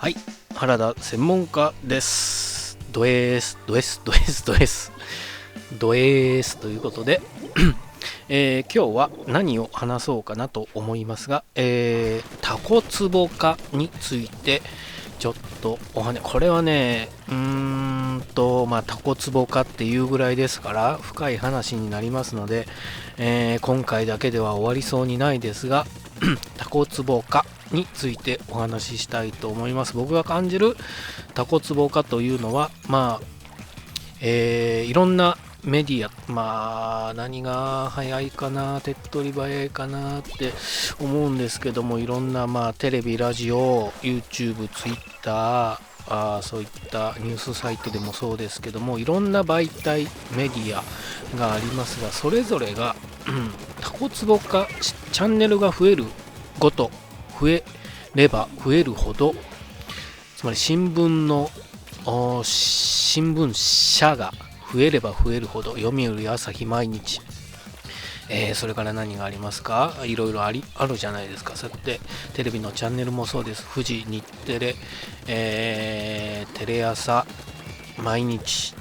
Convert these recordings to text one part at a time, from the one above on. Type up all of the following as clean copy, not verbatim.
はい、原田専門家です。ドエースということで、今日は何を話そうかなと思いますが、タコツボ化についてちょっとこれはね、タコツボ化っていうぐらいですから深い話になりますので、今回だけでは終わりそうにないですが、タコツボ化についてお話ししたいと思います。僕が感じるタコツボ化というのは、いろんなメディア、何が早いかな、手っ取り早いかなって思うんですけども、いろんなテレビ、ラジオ、YouTube、Twitter、そういったニュースサイトでもそうですけども、いろんな媒体、メディアがありますが、それぞれが、タコツボ化、チャンネルが増えるごと、増えれば増えるほど、つまり新聞社が増えれば増えるほど、読売、朝日、毎日、それから何がありますか、いろいろあるじゃないですか。そうやってテレビのチャンネルもそうです。富士、日テレ、テレ朝、毎日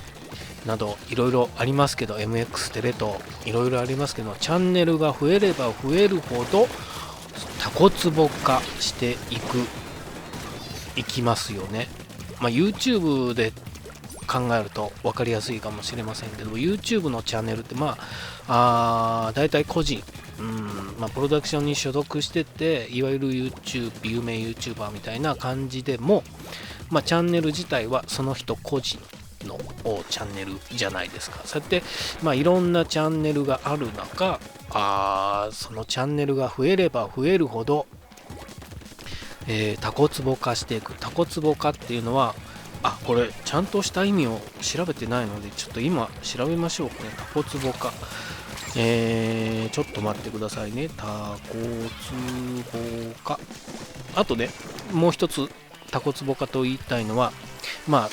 などいろいろありますけど、 MX テレ東いろいろありますけど、チャンネルが増えれば増えるほどタコツボ化していきますよね。YouTube で考えると分かりやすいかもしれませんけど、 YouTube のチャンネルってだいたい個人、プロダクションに所属してて、いわゆる YouTube 有名 YouTuber みたいな感じでも、チャンネル自体はその人個人のチャンネルじゃないですか。そうやっていろんなチャンネルがある中、そのチャンネルが増えれば増えるほど、タコツボ化していく。タコツボ化っていうのは、これちゃんとした意味を調べてないので、ちょっと今調べましょうかね。タコツボ化、ちょっと待ってくださいね。タコツボ化。あとね、もう一つタコツボ化と言いたいのは、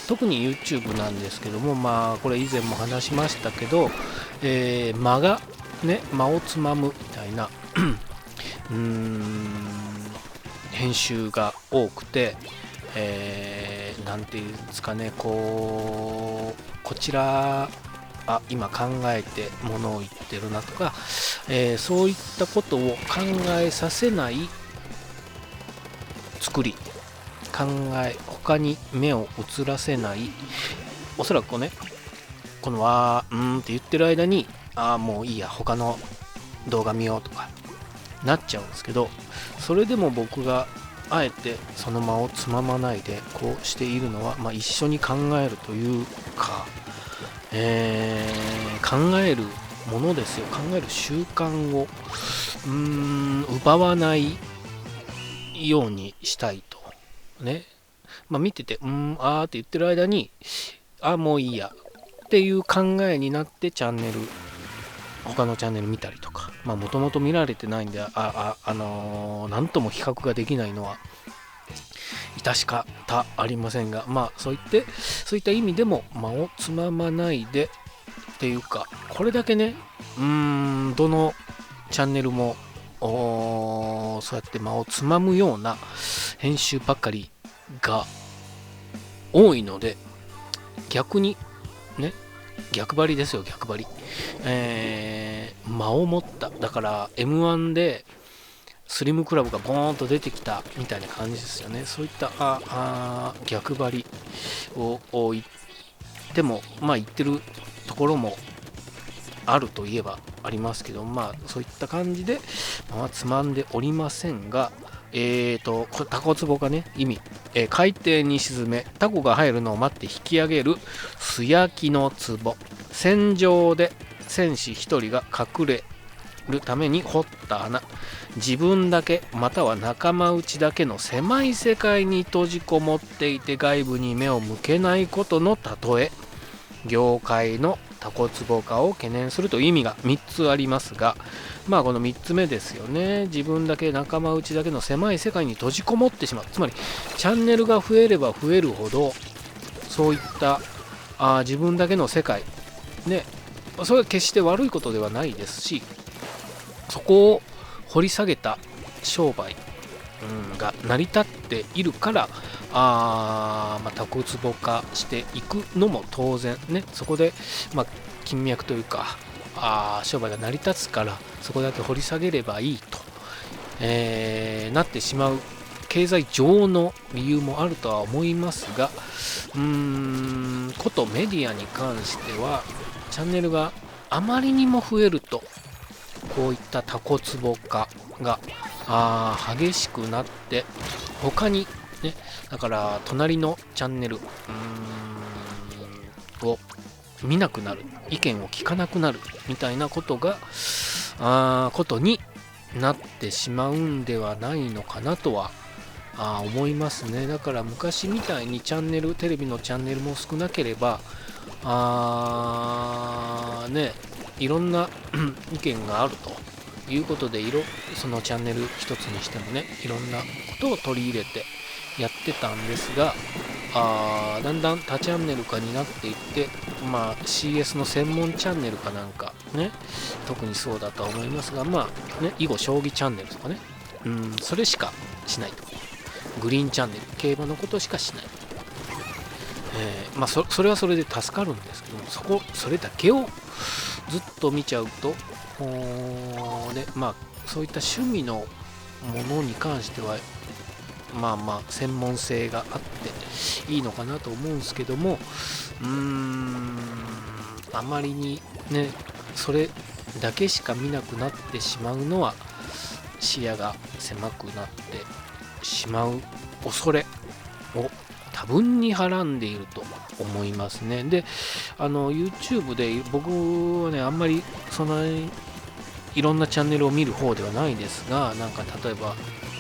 特に YouTube なんですけども、これ以前も話しましたけど、間をつまむみたいな編集が多くて、なんていうんですかね、こちら今考えてものを言ってるなとか、そういったことを考えさせない作り、他に目を移らせない、おそらくこのって言ってる間に、もういいや、他の動画見ようとかなっちゃうんですけど、それでも僕があえてその間をつままないでこうしているのは、一緒に考えるというか、考えるものですよ。考える習慣を奪わないようにしたいとね。見ててって言ってる間に、もういいやっていう考えになって、他のチャンネル見たりとか、もともと見られてないんで、なんとも比較ができないのは致し方ありませんが、そういった意味でも間をつままないでっていうか、これだけね、どのチャンネルもそうやって間をつまむような編集ばかりが多いので、逆にね、逆張りですよ、逆張り。間を持った、だから M1 でスリムクラブがボーンと出てきたみたいな感じですよね。そういった逆張りを言っても、言ってるところもあるといえばありますけど、そういった感じでつまんでおりませんが、タコツボがね、意味、海底に沈めタコが入るのを待って引き上げる素焼きの壺。戦場で戦士一人が隠れるために掘った穴。自分だけまたは仲間内だけの狭い世界に閉じこもっていて外部に目を向けないことの例え。業界のタコツボ化を懸念するという意味が3つありますが、この3つ目ですよね。自分だけ仲間内だけの狭い世界に閉じこもってしまう。つまりチャンネルが増えれば増えるほど、そういった自分だけの世界ね、それは決して悪いことではないですし、そこを掘り下げた商売、が成り立っているから、タコツボ化していくのも当然ね、そこで、金脈というか商売が成り立つからそこだけ掘り下げればいいと、なってしまう経済上の理由もあるとは思いますが、ことメディアに関してはチャンネルがあまりにも増えるとこういったタコツボ化が激しくなって、他にね、だから隣のチャンネルを見なくなる、意見を聞かなくなるみたいなことになってしまうんではないのかなとは思いますね。だから昔みたいにテレビのチャンネルも少なければいろんな意見があるということで、そのチャンネル一つにしてもね、いろんなことを取り入れてやってたんですが、だんだん多チャンネル化になっていって、CS の専門チャンネルかなんかね、特にそうだとは思いますが、囲碁将棋チャンネルとかね、それしかしないと、グリーンチャンネル、競馬のことしかしない、それはそれで助かるんですけど、それだけをずっと見ちゃうと、そういった趣味のものに関しては専門性があっていいのかなと思うんですけども、あまりにねそれだけしか見なくなってしまうのは視野が狭くなってしまう恐れを多分にはらんでいると思いますね。で、YouTube で僕はね、あんまりそんなにいろんなチャンネルを見る方ではないですが、例えば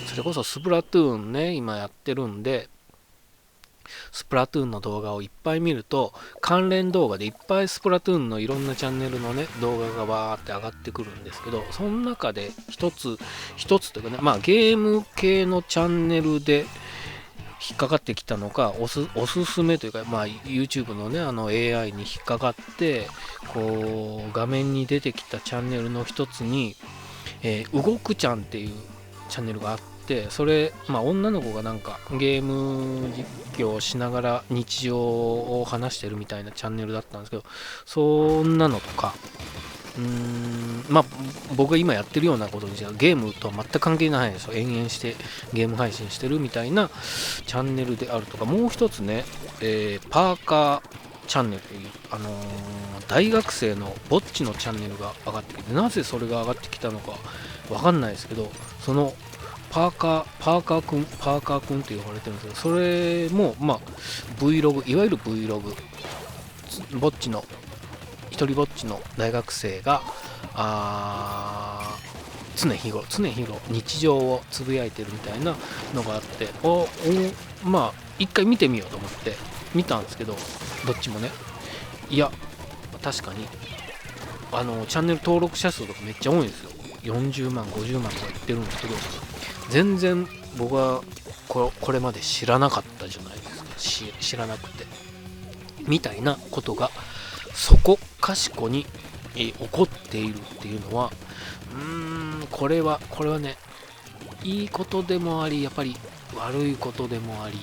それこそスプラトゥーンね、今やってるんで、スプラトゥーンの動画をいっぱい見ると、関連動画でいっぱいスプラトゥーンのいろんなチャンネルのね、動画がバーって上がってくるんですけど、その中で一つというかね、ゲーム系のチャンネルで引っかかってきたのか、おすすめというか、YouTube のね、AI に引っかかって、こう、画面に出てきたチャンネルの一つに、動くちゃんっていうチャンネルがあって、それ、女の子がゲーム実況をしながら日常を話してるみたいなチャンネルだったんですけど、そんなのとか、僕が今やってるようなことにしてはゲームとは全く関係ないですよ。延々してゲーム配信してるみたいなチャンネルであるとか、もう一つね、パーカーチャンネルという、大学生のぼっちのチャンネルが上がってきて、なぜそれが上がってきたのかわかんないですけど、そのパーカーくんって呼ばれてるんですけど、それもVlog、いわゆる Vlog、一人ぼっちの大学生が常日頃日常をつぶやいてるみたいなのがあって、一回見てみようと思って見たんですけど、どっちもね、いや確かにチャンネル登録者数とかめっちゃ多いんですよ。40万50万とか言ってるんですけど、全然僕はこれまで知らなかったじゃないですか。知らなくてみたいなことがそこかしこに起こっているっていうのは、これはね、いいことでもあり、やっぱり悪いことでもあり、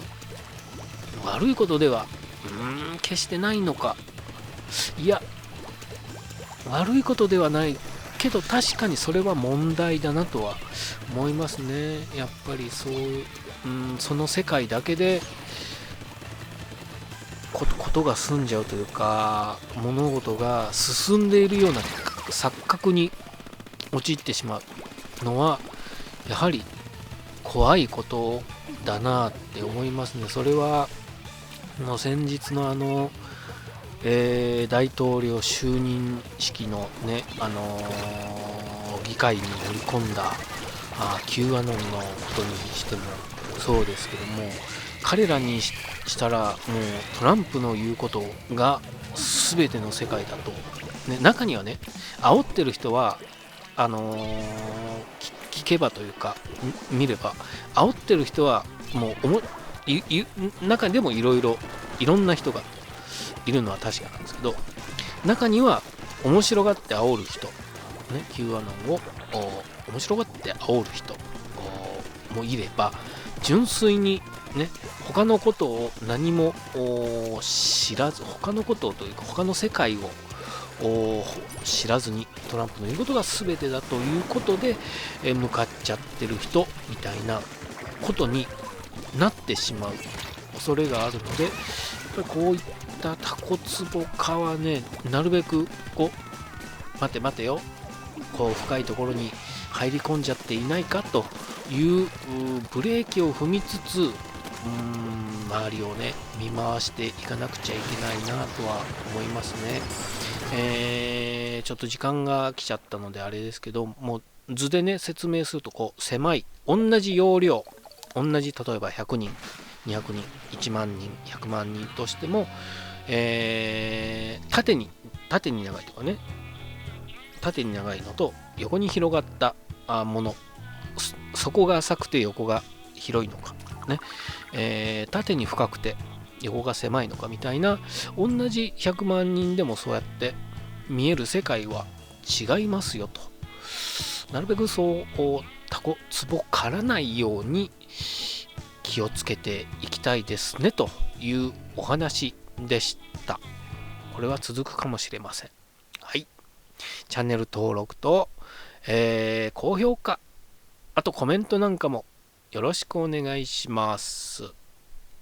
悪いことでは決してないのか、いや悪いことではないけど、確かにそれは問題だなとは思いますね。やっぱりその世界だけでことが済んじゃうというか、物事が進んでいるような錯覚に陥ってしまうのはやはり怖いことだなって思いますね。それは先日の大統領就任式のね、議会に乗り込んだQ アノンのことにしてもそうですけども、彼らにしたらもうトランプの言うことが全ての世界だと、ね、中にはね、煽ってる人は聞けばというか見れば、煽ってる人はもう中でもいろんな人がいるのは確かなんですけど、中には面白がって煽る人、Q アノンを面白がって煽る人もいれば、純粋にね、他のことを何も知らず、他のことというか他の世界を知らずにトランプの言うことが全てだということで、向かっちゃってる人みたいなことになってしまう恐れがあるので、やっぱりこういったタコツボ科はね、なるべくこう待て待てよ、こう深いところに入り込んじゃっていないかというブレーキを踏みつつ、周りをね見回していかなくちゃいけないなとは思いますね。ちょっと時間が来ちゃったのであれですけど、もう図でね説明すると、こう狭い同じ容量、同じ例えば100人200人1万人100万人としても、縦に長いとかね、縦に長いのと横に広がったもの、底が浅くて横が広いのかね、縦に深くて横が狭いのかみたいな、同じ100万人でもそうやって見える世界は違いますよと。なるべくそうタコツボからないように気をつけていきたいですねというお話でした。これは続くかもしれません。はい、チャンネル登録と、高評価、あとコメントなんかもよろしくお願いします。